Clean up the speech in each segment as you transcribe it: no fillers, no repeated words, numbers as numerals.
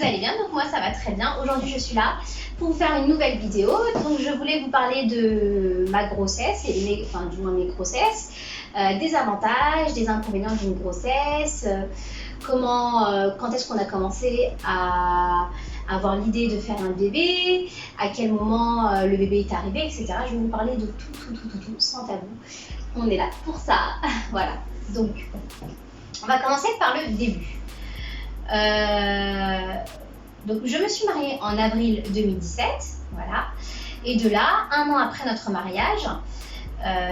vous allez bien. Donc moi ça va très bien. Aujourd'hui je suis là pour vous faire une nouvelle vidéo. Donc je voulais vous parler de ma grossesse, et du moins mes grossesses, des avantages, des inconvénients d'une grossesse, quand est-ce qu'on a commencé à avoir l'idée de faire un bébé, à quel moment le bébé est arrivé, etc. Je vais vous parler de tout, sans tabou. On est là pour ça. Voilà. Donc, on va commencer par le début. Donc, je me suis mariée en avril 2017. Voilà. Et de là, 1 an après notre mariage,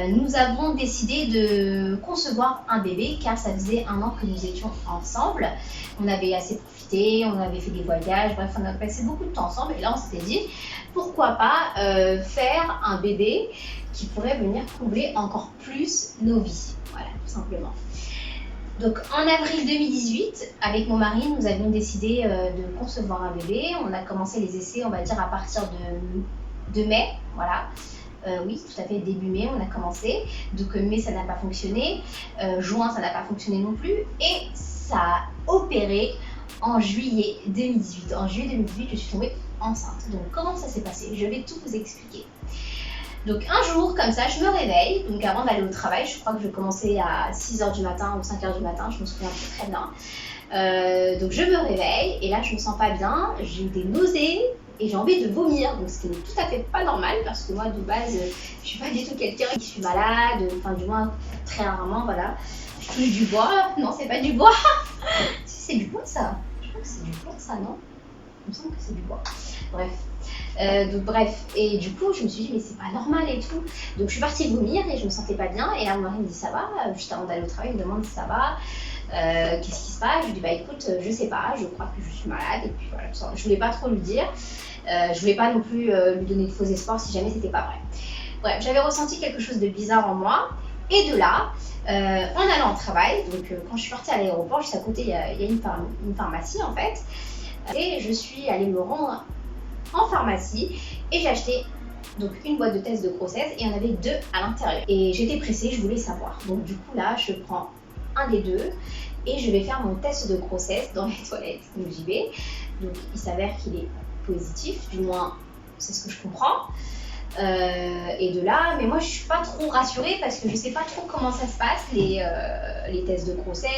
nous avons décidé de concevoir un bébé car ça faisait 1 an que nous étions ensemble. On avait assez profité, on avait fait des voyages, bref, on a passé beaucoup de temps ensemble. Et là, on s'était dit, pourquoi pas faire un bébé qui pourrait venir combler encore plus nos vies. Voilà, tout simplement. Donc, en avril 2018, avec mon mari, nous avions décidé de concevoir un bébé. On a commencé les essais, on va dire, à partir de mai, voilà. Oui, tout à fait, début mai, on a commencé. Donc, mai, ça n'a pas fonctionné. Juin, ça n'a pas fonctionné non plus. Et ça a opéré en juillet 2018. En juillet 2018, je suis tombée enceinte. Donc, comment ça s'est passé? Je vais tout vous expliquer. Donc, un jour, comme ça, je me réveille. Donc, avant d'aller au travail, je crois que je commençais à 6h du matin ou 5h du matin. Je me souviens plus très bien. Donc, je me réveille et là, je me sens pas bien. J'ai eu des nausées. Et j'ai envie de vomir, donc ce qui n'est tout à fait pas normal parce que moi de base je suis pas du tout quelqu'un qui suis malade, enfin du moins très rarement, voilà. Je touche du bois, non c'est pas du bois, si c'est du bois ça, je crois que c'est du bois ça, non? Il me semble que c'est du bois, bref. Donc bref, et du coup je me suis dit mais c'est pas normal et tout, donc je suis partie vomir et je me sentais pas bien et là mon mari me dit ça va, juste avant d'aller au travail il me demande si ça va. Qu'est-ce qui se passe? Je lui dis bah écoute, je sais pas, je crois que je suis malade et puis voilà, tout ça. Je voulais pas trop lui dire, je voulais pas non plus lui donner de faux espoirs si jamais c'était pas vrai. Bref, j'avais ressenti quelque chose de bizarre en moi et de là, en allant au travail, donc quand je suis partie à l'aéroport, juste à côté il y a une pharmacie en fait, et je suis allée me rendre en pharmacie et j'ai acheté donc une boîte de tests de grossesse et il y en avait 2 à l'intérieur. Et j'étais pressée, je voulais savoir. Donc du coup là, je prends un des 2 et je vais faire mon test de grossesse dans les toilettes. Donc j'y vais. Donc il s'avère qu'il est positif, du moins c'est ce que je comprends. Et de là, mais moi je suis pas trop rassurée parce que je sais pas trop comment ça se passe les tests de grossesse.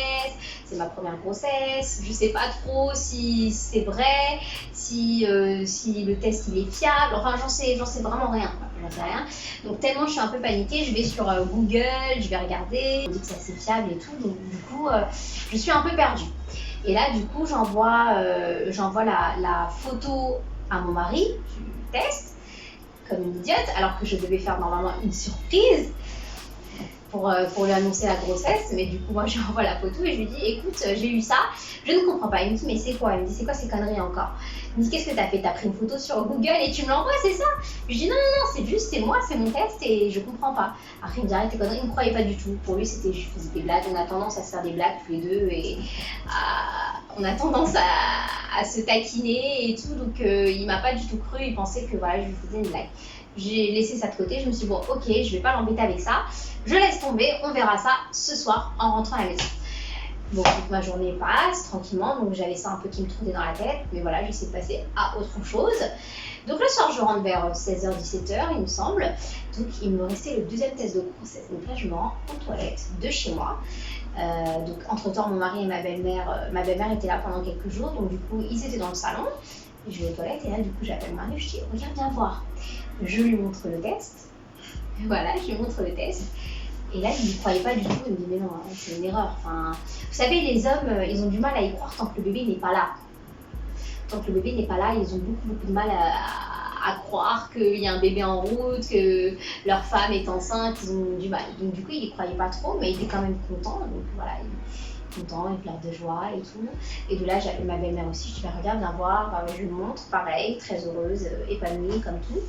C'est ma première grossesse, je sais pas trop si c'est vrai, si le test il est fiable, enfin j'en sais vraiment rien, j'en sais rien. Donc tellement je suis un peu paniquée, je vais sur Google, je vais regarder, on dit que c'est assez fiable et tout, donc du coup je suis un peu perdue. Et là du coup j'envoie la photo à mon mari du test comme une idiote, alors que je devais faire normalement une surprise pour lui annoncer la grossesse. Mais du coup, moi, je lui envoie la photo et je lui dis, écoute, j'ai eu ça, je ne comprends pas. Il me dit, mais c'est quoi? Il me dit, c'est quoi ces conneries encore? Il me dit, qu'est-ce que t'as fait? T'as pris une photo sur Google et tu me l'envoies, c'est ça? Je lui dis, non, c'est juste, c'est moi, c'est mon test et je comprends pas. Après, il me dit, arrête tes conneries, il ne me croyait pas du tout. Pour lui, c'était, je faisais des blagues, on a tendance à se faire des blagues tous les deux et on a tendance à se taquiner et tout, donc il m'a pas du tout cru, il pensait que voilà, je lui faisais une blague. J'ai laissé ça de côté, je me suis dit bon ok, je vais pas l'embêter avec ça, je laisse tomber, on verra ça ce soir en rentrant à la maison. Bon, toute ma journée passe tranquillement, donc j'avais ça un peu qui me trottait dans la tête, mais voilà, j'essaie de passer à autre chose. Donc le soir, je rentre vers 16h-17h, il me semble, donc il me restait le 2e test de grossesse. Donc là, je me rends aux toilettes de chez moi. Donc entre-temps, mon mari et ma belle-mère étaient là pendant quelques jours, donc du coup, ils étaient dans le salon. Je vais aux toilettes et là, du coup, j'appelle mon mari, je dis regarde, viens voir. Je lui montre le test. Voilà, je lui montre le test. Et là, il ne croyait pas du tout. Il me dit mais non, c'est une erreur. Enfin, vous savez, les hommes, ils ont du mal à y croire tant que le bébé n'est pas là. Tant que le bébé n'est pas là, ils ont beaucoup de mal à croire qu'il y a un bébé en route, que leur femme est enceinte. Ils ont du mal. Donc du coup, il n'y croyait pas trop, mais il était quand même content. Donc voilà, content, il pleure de joie et tout. Et de là, j'appelle ma belle-mère aussi, je dis bah, regarde, viens voir, je lui montre, pareil, très heureuse, épanouie comme tout.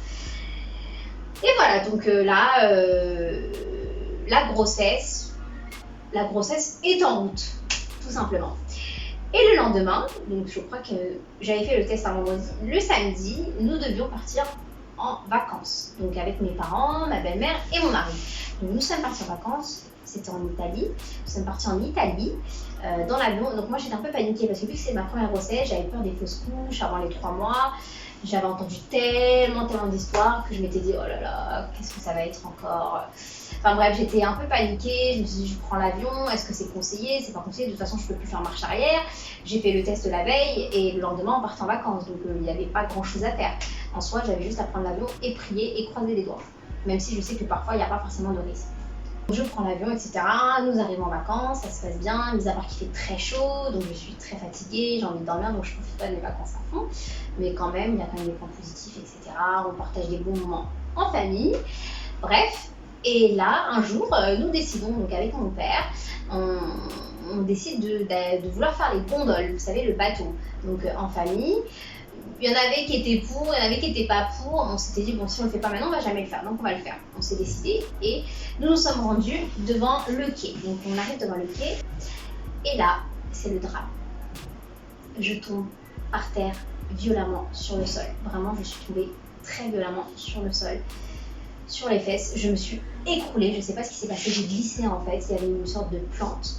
Et voilà, donc là, la grossesse est en route, tout simplement. Et le lendemain, donc je crois que j'avais fait le test un vendredi, le samedi, nous devions partir en vacances. Donc avec mes parents, ma belle-mère et mon mari. Donc nous sommes partis en vacances c'était en Italie. Nous sommes partis en Italie dans l'avion. Donc moi j'étais un peu paniquée parce que vu que c'est ma première grossesse, j'avais peur des fausses couches avant les 3 mois. J'avais entendu tellement d'histoires que je m'étais dit oh là là, qu'est-ce que ça va être encore. Enfin bref, j'étais un peu paniquée. Je me suis dit je prends l'avion, est-ce que c'est conseillé, c'est pas conseillé, de toute façon je peux plus faire marche arrière. J'ai fait le test la veille et le lendemain on partait en vacances, donc il n'y avait pas grand chose à faire. En soi, j'avais juste à prendre l'avion et prier et croiser les doigts. Même si je sais que parfois il n'y a pas forcément de risque. Je prends l'avion, etc. Nous arrivons en vacances, ça se passe bien, mis à part qu'il fait très chaud, donc je suis très fatiguée, j'ai envie de dormir, donc je profite pas de mes vacances à fond. Mais quand même, il y a quand même des points positifs, etc. On partage des bons moments en famille. Bref, et là, un jour, nous décidons, donc avec mon père, on décide de vouloir faire les gondoles, vous savez, le bateau. Donc en famille. Il y en avait qui étaient pour, il y en avait qui n'étaient pas pour. On s'était dit, bon, si on ne le fait pas maintenant, on ne va jamais le faire. Donc, on va le faire. On s'est décidé et nous nous sommes rendus devant le quai. Donc, on arrive devant le quai et là, c'est le drame. Je tombe par terre violemment sur le sol. Vraiment, je suis tombée très violemment sur le sol, sur les fesses. Je me suis écroulée. Je ne sais pas ce qui s'est passé. J'ai glissé en fait. Il y avait une sorte de plante.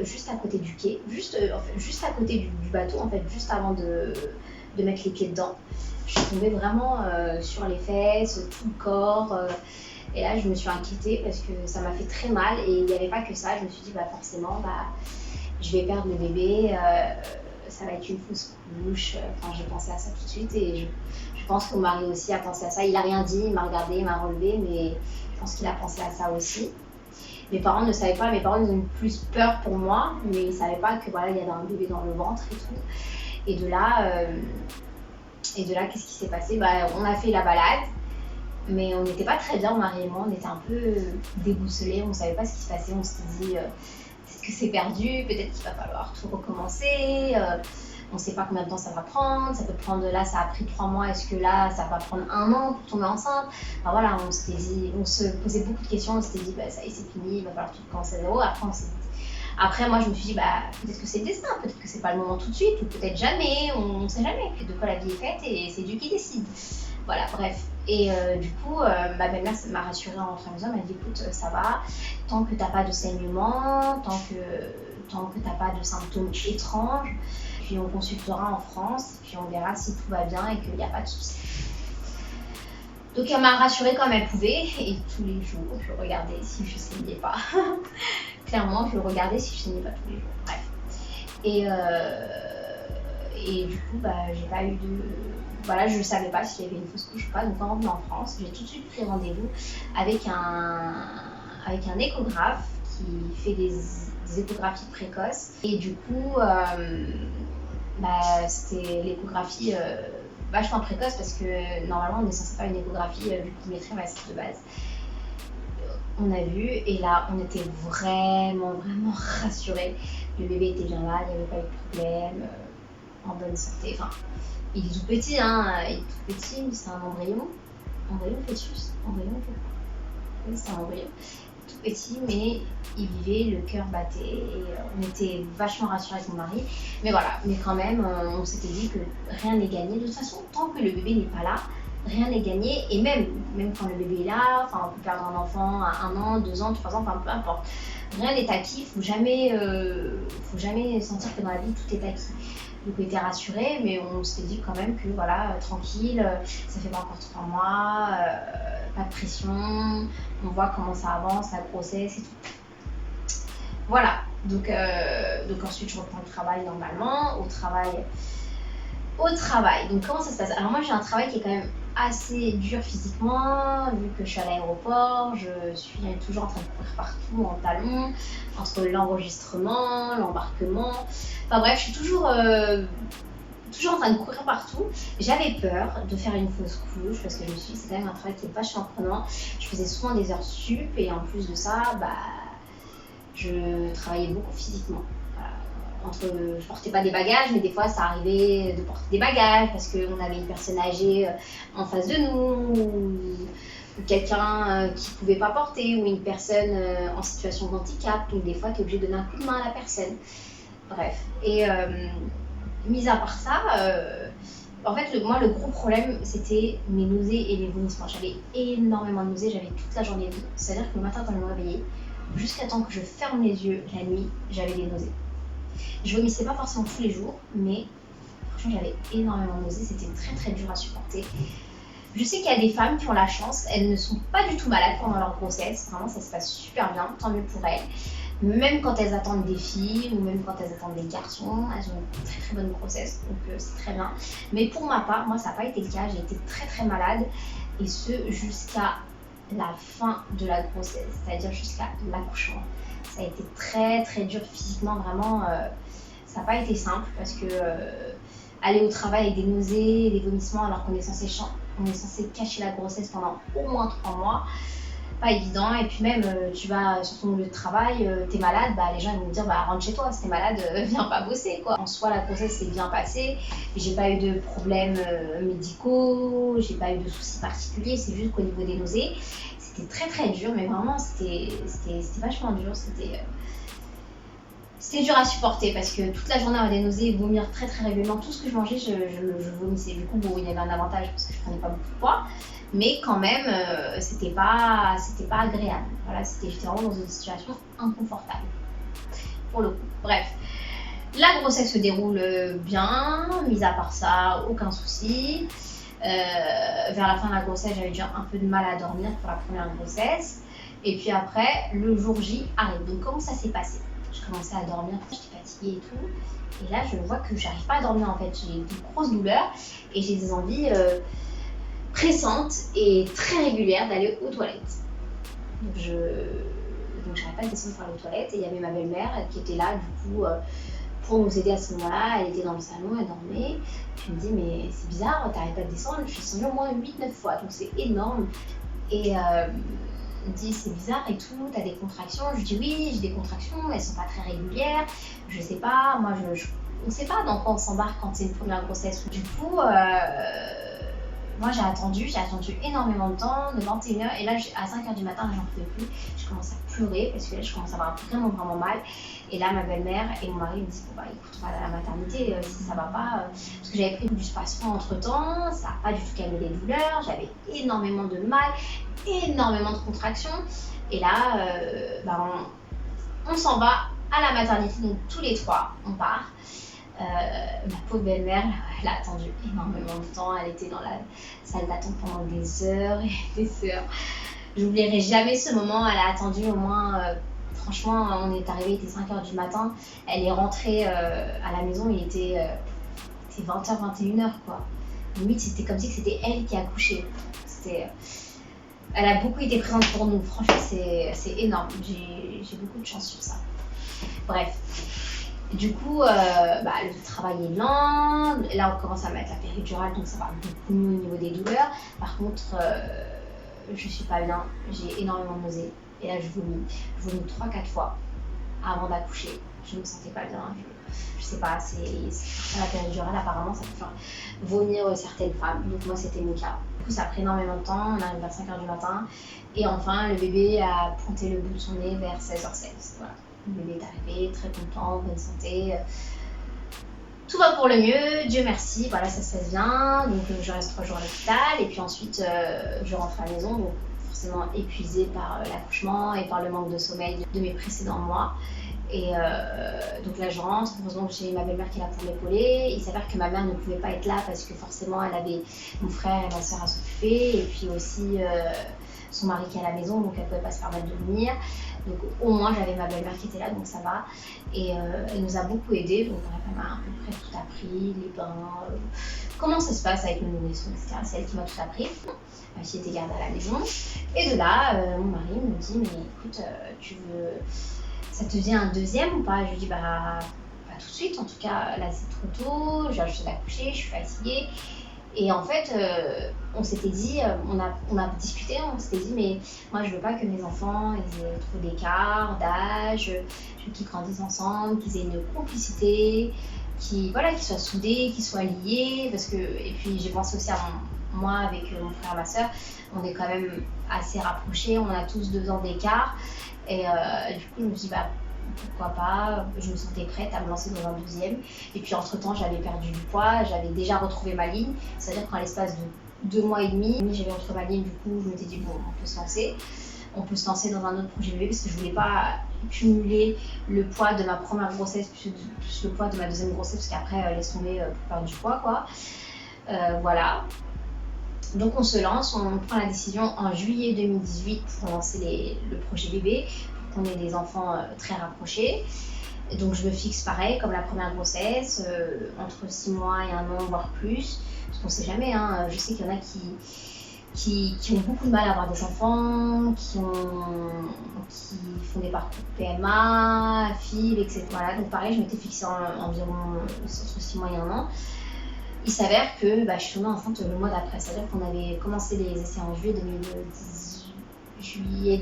Juste à côté du quai, juste à côté du bateau, en fait, juste avant de mettre les pieds dedans. Je suis tombée vraiment sur les fesses, tout le corps. Et là, je me suis inquiétée parce que ça m'a fait très mal. Et il n'y avait pas que ça. Je me suis dit, bah, forcément, je vais perdre le bébé. Ça va être une fausse couche. Enfin, j'ai pensé à ça tout de suite. Et je pense que mon mari aussi a pensé à ça. Il n'a rien dit, il m'a regardé, il m'a relevé. Mais je pense qu'il a pensé à ça aussi. Mes parents ne savaient pas, mes parents ils ont eu plus peur pour moi, mais ils ne savaient pas que voilà, il y avait un bébé dans le ventre et tout. Et de là, qu'est-ce qui s'est passé? On a fait la balade, mais on n'était pas très bien, mon mari et moi, on était un peu déboussolés, on ne savait pas ce qui se passait, on s'était dit peut-être que c'est perdu, peut-être qu'il va falloir tout recommencer. On ne sait pas combien de temps ça va prendre, ça peut prendre, là ça a pris 3 mois, est-ce que là ça va prendre 1 an pour tomber enceinte? Enfin voilà, on se posait beaucoup de questions, on s'était dit ça y est c'est fini, il va falloir tout recommencer à zéro. Après moi je me suis dit peut-être que c'est le destin, peut-être que c'est pas le moment tout de suite, ou peut-être jamais, on ne sait jamais. De quoi la vie est faite et c'est Dieu qui décide. Voilà, bref. Et du coup, ma belle-mère m'a rassurée en rentrant à la maison, elle m'a dit écoute, ça va, tant que t'as pas de saignement, tant que t'as pas de symptômes étranges, puis on consultera en France, puis on verra si tout va bien et qu'il n'y a pas de souci. Donc elle m'a rassurée comme elle pouvait, et tous les jours, je regardais si je saignais pas. Clairement, je regardais si je saignais pas tous les jours. Bref. Et du coup, j'ai pas eu de... Voilà, je ne savais pas s'il y avait une fausse couche ou pas. Donc en revenant en France, j'ai tout de suite pris rendez-vous avec un échographe qui fait des échographies précoces. Et du coup, c'était l'échographie vachement précoce parce que normalement on est censé faire une échographie vu le premier trimestre de base. On a vu et là on était vraiment rassurés. Le bébé était bien là, il n'y avait pas eu de problème, en bonne santé. Enfin, il est tout petit, hein, il est tout petit, mais c'est un embryon. Embryon fœtus. Embryon. Oui, c'est un embryon. Tout petit, mais il vivait, le cœur battait et on était vachement rassurés avec mon mari. Mais voilà, mais quand même, on s'était dit que rien n'est gagné. De toute façon, tant que le bébé n'est pas là, rien n'est gagné. Et même quand le bébé est là, on peut perdre un enfant à 1 an, 2 ans, 3 ans, enfin peu importe. Rien n'est acquis, faut jamais sentir que dans la vie tout est acquis. Donc on était rassurés, mais on s'était dit quand même que voilà, tranquille, ça fait pas encore 3 mois, pas de pression, on voit comment ça avance, la grossesse et tout. Voilà, donc ensuite je reprends le travail normalement, au travail. Donc comment ça se passe? Alors moi j'ai un travail qui est quand même assez dur physiquement, vu que je suis à l'aéroport, je suis toujours en train de courir partout en talons, entre l'enregistrement, l'embarquement, enfin bref, je suis toujours en train de courir partout. J'avais peur de faire une fausse couche parce que je me suis dit c'est quand même un travail qui est vachement prenant. Je faisais souvent des heures sup et en plus de ça, je travaillais beaucoup physiquement. Je portais pas des bagages, mais des fois ça arrivait de porter des bagages parce qu'on avait une personne âgée en face de nous, ou quelqu'un qui pouvait pas porter, ou une personne en situation de handicap, donc des fois tu es obligé de donner un coup de main à la personne. Bref, et mis à part ça, en fait moi le gros problème c'était mes nausées et mes vomissements. J'avais énormément de nausées, j'avais toute la journée, c'est-à-dire que le matin quand je me réveillais, jusqu'à temps que je ferme les yeux la nuit, j'avais des nausées. Je vomissais pas forcément tous les jours, mais franchement j'avais énormément de nausées, c'était très très dur à supporter. Je sais qu'il y a des femmes qui ont la chance, elles ne sont pas du tout malades pendant leur grossesse, vraiment ça se passe super bien, tant mieux pour elles. Même quand elles attendent des filles ou même quand elles attendent des garçons, elles ont une très très bonne grossesse, donc c'est très bien. Mais pour ma part, moi ça n'a pas été le cas, j'ai été très très malade et ce jusqu'à la fin de la grossesse, c'est-à-dire jusqu'à l'accouchement. Ça a été très très dur physiquement, vraiment, ça n'a pas été simple parce que aller au travail avec des nausées, des vomissements alors qu'on est censé cacher la grossesse pendant au moins 3 mois, pas évident. Et puis même tu vas sur ton lieu de travail, t'es malade, les gens ils vont te dire rentre chez toi, si t'es malade, viens pas bosser quoi. En soi la grossesse s'est bien passée, j'ai pas eu de problèmes médicaux, j'ai pas eu de soucis particuliers, c'est juste qu'au niveau des nausées, c'était très très dur, mais vraiment c'était vachement dur, c'était dur à supporter parce que toute la journée avoir des nausées, vomir très très régulièrement, tout ce que je mangeais je vomissais. Du coup il y avait un avantage parce que je prenais pas beaucoup de poids, mais quand même c'était pas agréable. Voilà, j'étais vraiment dans une situation inconfortable pour le coup. Bref, la grossesse se déroule bien, mis à part ça, aucun souci. Vers la fin de la grossesse, j'avais déjà un peu de mal à dormir pour la première grossesse. Et puis après, le jour J arrive. Donc comment ça s'est passé? Je commençais à dormir, j'étais fatiguée et tout. Et là, je vois que j'arrive pas à dormir en fait. J'ai de grosses douleurs et j'ai des envies pressantes et très régulières d'aller aux toilettes. Donc j'arrivais pas à descendre pour aller aux toilettes et il y avait ma belle-mère qui était là du coup pour nous aider à ce moment-là. Elle était dans le salon, elle dormait. Puis elle me dit mais c'est bizarre, t'arrives pas à descendre. Je suis descendue au moins 8-9 fois, donc c'est énorme. Et elle me dit c'est bizarre et tout, t'as des contractions? Je dis oui, j'ai des contractions, elles sont pas très régulières, je sais pas, moi on sait pas dans quoi on s'embarque quand c'est une première grossesse. Du coup, moi j'ai attendu énormément de temps, de 21h, et là à 5h du matin, j'en pouvais plus, je commence à pleurer parce que là je commence à avoir vraiment mal. Et là ma belle-mère et mon mari me disent bon écoute, on va à la maternité si ça va pas, parce que j'avais pris du spasme entre temps, ça n'a pas du tout calmé les douleurs, j'avais énormément de mal, énormément de contractions. Et là on s'en va à la maternité, donc tous les trois on part. Ma pauvre belle-mère, elle a attendu énormément de temps, elle était dans la salle d'attente pendant des heures et des heures. J'oublierai jamais ce moment, elle a attendu au moins, franchement on est arrivé, il était 5h du matin, elle est rentrée à la maison, il était 20h, 21h quoi. Limite c'était comme si c'était elle qui accouchait. Elle a beaucoup été présente pour nous, franchement c'est énorme, j'ai beaucoup de chance sur ça. Bref. Du coup, le travail est lent, là on commence à mettre la péridurale, donc ça va beaucoup mieux au niveau des douleurs. Par contre, je suis pas bien, j'ai énormément de nausées, et là je vomis 3-4 fois avant d'accoucher. Je me sentais pas bien, je sais pas, la péridurale apparemment ça peut faire vomir certaines femmes, donc moi c'était mon cas. Du coup ça a pris énormément de temps, on arrive vers 5h du matin, et enfin le bébé a pointé le bout de son nez vers 16h16, voilà. Le bébé est arrivé, très content, bonne santé. Tout va pour le mieux, Dieu merci, voilà, ça se passe bien. Donc je reste 3 jours à l'hôpital et puis ensuite je rentre à la maison, donc forcément épuisée par l'accouchement et par le manque de sommeil de mes précédents mois. Et donc là je rentre, heureusement que j'ai ma belle-mère qui est là pour m'épauler. Il s'avère que ma mère ne pouvait pas être là parce que forcément elle avait mon frère et ma soeur à s'occuper, et puis aussi son mari qui est à la maison, donc elle ne pouvait pas se permettre de venir. Donc au moins j'avais ma belle-mère qui était là, donc ça va. Et elle nous a beaucoup aidés, donc bref, elle m'a à peu près tout appris, les bains, comment ça se passe avec le nourrisson, etc. C'est elle qui m'a tout appris. Ma fille était gardée à la maison. Et de là, mon mari me dit, mais écoute, ça te vient un deuxième ou pas? Je lui dis, pas tout de suite, en tout cas là c'est trop tôt, j'ai acheté d'accoucher, je suis fatiguée. Et en fait, on s'était dit, on a discuté, on s'était dit, mais moi je veux pas que mes enfants ils aient trop d'écart d'âge, je veux qu'ils grandissent ensemble, qu'ils aient une complicité, qu'ils soient soudés, qu'ils soient liés, parce que, et puis j'ai pensé aussi à moi avec mon frère et ma soeur, on est quand même assez rapprochés, on a tous 2 ans d'écart, et du coup je me suis dit, pourquoi pas, je me sentais prête à me lancer dans un 12e. Et puis entre temps j'avais perdu du poids, j'avais déjà retrouvé ma ligne, c'est à dire qu'en l'espace de 2 mois et demi j'avais retrouvé ma ligne. Du coup je m'étais dit bon, on peut se lancer. on peut se lancer dans un autre projet bébé parce que je voulais pas cumuler le poids de ma première grossesse plus le poids de ma deuxième grossesse parce qu'après laisse tomber pour perdre du poids quoi. Voilà. Donc on se lance, on prend la décision en juillet 2018 pour lancer le projet bébé, pour qu'on ait des enfants très rapprochés. Et donc je me fixe pareil comme la première grossesse, entre 6 mois et 1 an voire plus, parce qu'on sait jamais, hein. Je sais qu'il y en a qui ont beaucoup de mal à avoir des enfants, qui font des parcours PMA, FIV, etc. Voilà, donc pareil, je m'étais fixée environ entre 6 mois et 1 an. Il s'avère que je suis tombée enceinte le mois d'après, c'est-à-dire qu'on avait commencé les essais en juillet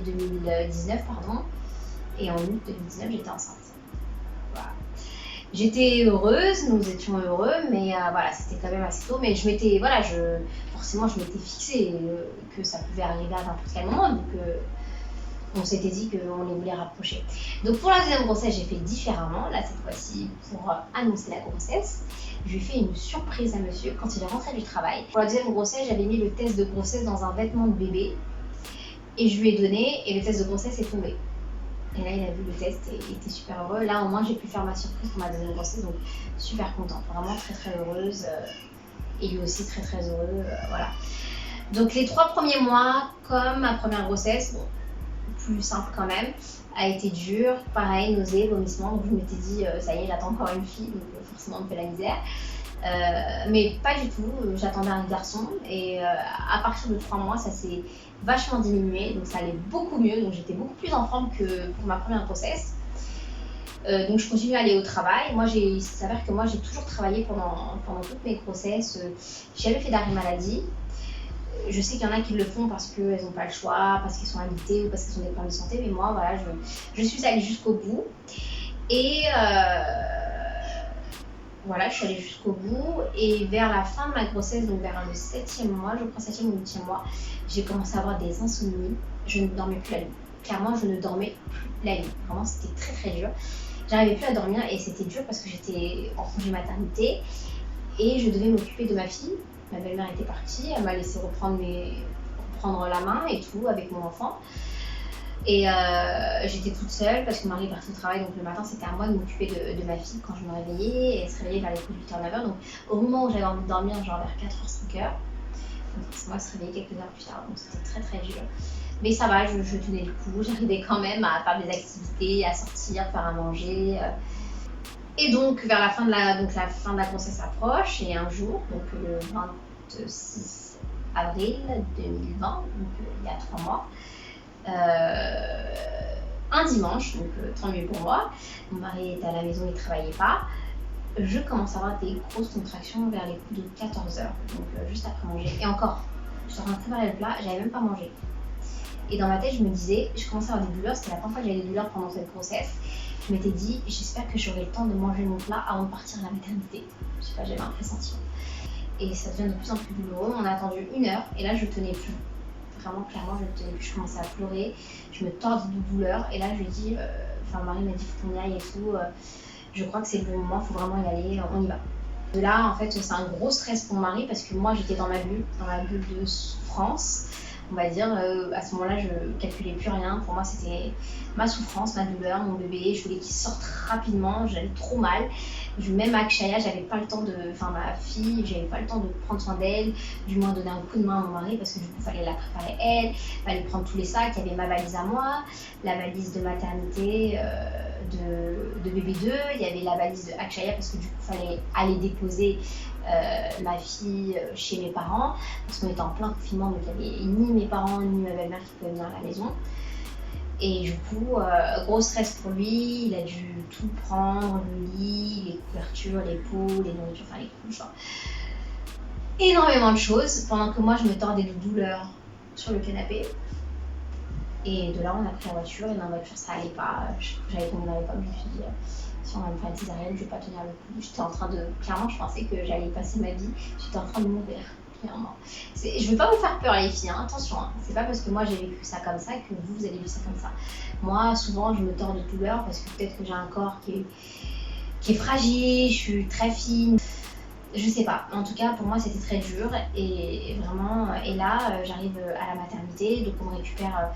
2019, et en août 2019, j'étais enceinte. Voilà. J'étais heureuse, nous étions heureux, mais voilà, c'était quand même assez tôt. Mais forcément, je m'étais fixée que ça pouvait arriver à n'importe quel moment, donc on s'était dit qu'on les voulait rapprocher. Donc pour la deuxième grossesse, j'ai fait différemment. Là, cette fois-ci, pour annoncer la grossesse, je lui ai fait une surprise à monsieur quand il est rentré du travail. Pour la deuxième grossesse, j'avais mis le test de grossesse dans un vêtement de bébé et je lui ai donné et le test de grossesse est tombé. Et là, il a vu le test et il était super heureux. Là, au moins, j'ai pu faire ma surprise pour ma deuxième grossesse, donc super contente, vraiment très très heureuse. Et lui aussi très très heureux, voilà. Donc les 3 premiers mois, comme ma première grossesse, bon, plus simple quand même, a été dur, pareil, nausées, vomissements, donc je m'étais dit, ça y est, j'attends encore une fille, donc forcément on me fait la misère. Mais pas du tout, j'attendais un garçon, et à partir de 3 mois, ça s'est vachement diminué, donc ça allait beaucoup mieux, donc j'étais beaucoup plus en forme que pour ma première grossesse. Donc je continue à aller au travail. Il s'avère que moi j'ai toujours travaillé pendant toutes mes grossesses. J'ai jamais fait d'arrêt maladie. Je sais qu'il y en a qui le font parce qu'elles n'ont pas le choix, parce qu'elles sont invitées ou parce qu'elles ont des problèmes de santé, mais moi voilà, je suis allée jusqu'au bout. Et voilà, je suis allée jusqu'au bout. Et vers la fin de ma grossesse, donc vers le 7e mois, je crois 7e ou 8e mois, j'ai commencé à avoir des insomnies. Je ne dormais plus la nuit. Clairement, je ne dormais plus la nuit. Vraiment, c'était très très dur. J'arrivais plus à dormir et c'était dur parce que j'étais en congé maternité et je devais m'occuper de ma fille. Ma belle-mère était partie, elle m'a laissé reprendre la main et tout avec mon enfant. Et j'étais toute seule parce que mon mari est parti au travail, donc le matin c'était à moi de m'occuper de ma fille quand je me réveillais. Et elle se réveillait vers les coups de 8h, 9h. Donc au moment où j'avais envie de dormir, genre vers 4h, 5h, donc forcément elle se réveillait quelques heures plus tard. Donc c'était très très dur. Mais ça va, je tenais le coup, j'arrivais quand même à faire des activités, à sortir, faire à manger. Et donc vers la fin de la grossesse approche, et un jour, donc le 26 avril 2020, donc il y a 3 mois, un dimanche, donc tant mieux pour moi, mon mari était à la maison, il ne travaillait pas, je commence à avoir des grosses contractions vers les coups de 14h, donc juste après manger. Et encore, je suis en train de préparer le plat, j'avais même pas mangé. Et dans ma tête, je me disais, je commençais à avoir des douleurs, c'était la première fois que j'avais des douleurs pendant cette grossesse. Je m'étais dit, j'espère que j'aurai le temps de manger mon plat avant de partir à la maternité. Je sais pas, j'avais un pressentiment. Et ça devient de plus en plus douloureux. On a attendu 1 heure et là, je tenais plus. Vraiment, clairement, je ne tenais plus. Je commençais à pleurer, je me tordais de douleur. Et là, je lui dis, mon mari m'a dit, faut qu'on y aille et tout. Je crois que c'est le bon moment, il faut vraiment y aller, on y va. De là, en fait, c'est un gros stress pour mon mari parce que moi, j'étais dans ma bulle de souffrance. On va dire, à ce moment-là, je calculais plus rien. Pour moi, c'était ma souffrance, ma douleur, mon bébé. Je voulais qu'il sorte rapidement, j'avais trop mal. Même avec Shaya, ma fille, j'avais pas le temps de prendre soin d'elle, du moins donner un coup de main à mon mari parce que du coup, il fallait la préparer elle, il fallait prendre tous les sacs. Il y avait ma valise à moi, la valise de maternité de bébé 2, il y avait la valise de Akshaya parce que du coup, il fallait aller déposer ma fille chez mes parents parce qu'on était en plein confinement, donc il n'y avait ni mes parents ni ma belle-mère qui pouvaient venir à la maison. Et du coup, gros stress pour lui, il a dû tout prendre, le lit, les couvertures, les pots, les nourritures, les couches, énormément de choses, pendant que moi je me tordais de douleur sur le canapé. Et de là, on a pris la voiture, et dans la voiture, ça allait pas. J'avais tombé dans les pommes, je me suis dit, si on va me faire une césarienne, je vais pas tenir le coup. J'étais en train de. Clairement, je pensais que j'allais passer ma vie, j'étais en train de mourir, clairement. Je veux pas vous faire peur, les filles, hein, attention, hein. C'est pas parce que moi j'ai vécu ça comme ça que vous allez vivre ça comme ça. Moi, souvent, je me tords de douleur parce que peut-être que j'ai un corps qui est fragile, je suis très fine. Je sais pas, en tout cas pour moi c'était très dur et vraiment, et là j'arrive à la maternité, donc on me récupère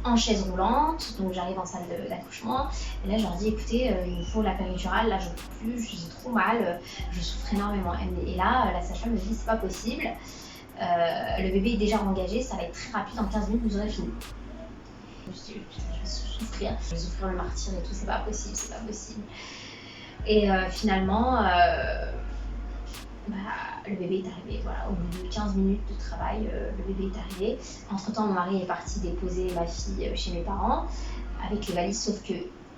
en chaise roulante, donc j'arrive en salle d'accouchement, et là je leur dis écoutez, il me faut la péridurale, là je peux plus, j'ai trop mal, je souffre énormément. Et là, la sage-femme me dit c'est pas possible, le bébé est déjà engagé, ça va être très rapide, en 15 minutes vous aurez fini. Je me suis dit putain, je vais souffrir le martyre et tout, c'est pas possible, c'est pas possible. Et finalement, le bébé est arrivé, voilà, au bout de 15 minutes de travail, le bébé est arrivé. Entre temps, mon mari est parti déposer ma fille chez mes parents avec les valises, sauf que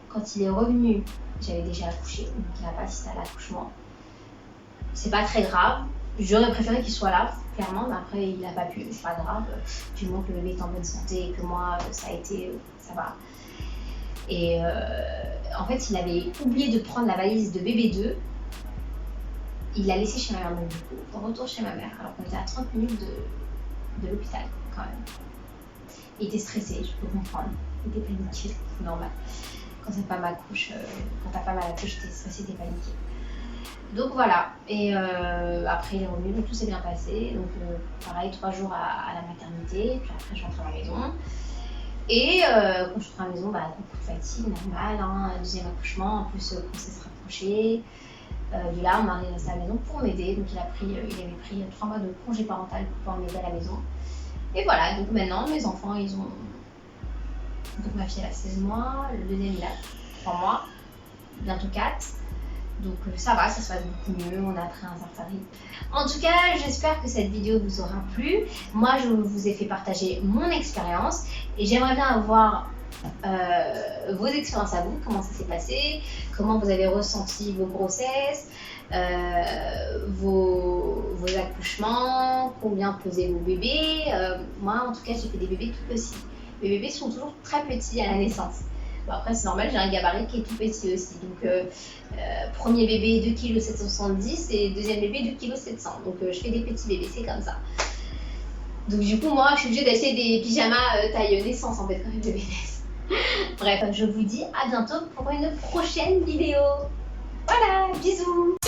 quand il est revenu, j'avais déjà accouché, donc il n'a pas assisté à l'accouchement. C'est pas très grave, j'aurais préféré qu'il soit là, clairement, mais après il n'a pas pu, c'est pas grave, du moment que le bébé est en bonne santé et que moi ça a été, ça va. Et en fait, il avait oublié de prendre la valise de bébé 2. Il l'a laissé chez ma mère, donc du coup, de retour chez ma mère, alors qu'on était à 30 minutes de l'hôpital, quand même. Il était stressé, je peux comprendre. Il était paniqué, c'est normal. Quand ta femme accouche, t'es stressé, t'es paniqué. Donc voilà, et après il est revenu, donc tout s'est bien passé. Donc pareil, 3 jours à la maternité, puis après je rentre à la maison. Et quand je rentre à la maison, beaucoup de fatigue, normal, hein, deuxième accouchement, en plus grossesse rapprochée. De là, on mari est resté à la maison pour m'aider, donc il avait pris 3 mois de congé parental pour pouvoir m'aider à la maison. Et voilà, donc maintenant mes enfants, ils ont... Donc ma fille elle a 16 mois, le deuxième il a 3 mois, bientôt 4. Donc ça va, ça se passe beaucoup mieux, on a pris un certain rythme. En tout cas, j'espère que cette vidéo vous aura plu. Moi, je vous ai fait partager mon expérience et j'aimerais bien avoir vos expériences à vous, comment ça s'est passé, comment vous avez ressenti vos grossesses, vos accouchements, combien pesaient vos bébés. Moi, en tout cas, j'ai fait des bébés tout petits. Mes bébés sont toujours très petits à la naissance. Bon, après, c'est normal, j'ai un gabarit qui est tout petit aussi. Donc, premier bébé 2,770 kg et deuxième bébé 2,7 kg. Donc, je fais des petits bébés, c'est comme ça. Donc, du coup, moi, je suis obligée d'acheter des pyjamas taille naissance en fait quand les bébés naissent. Bref, je vous dis à bientôt pour une prochaine vidéo. Voilà, bisous!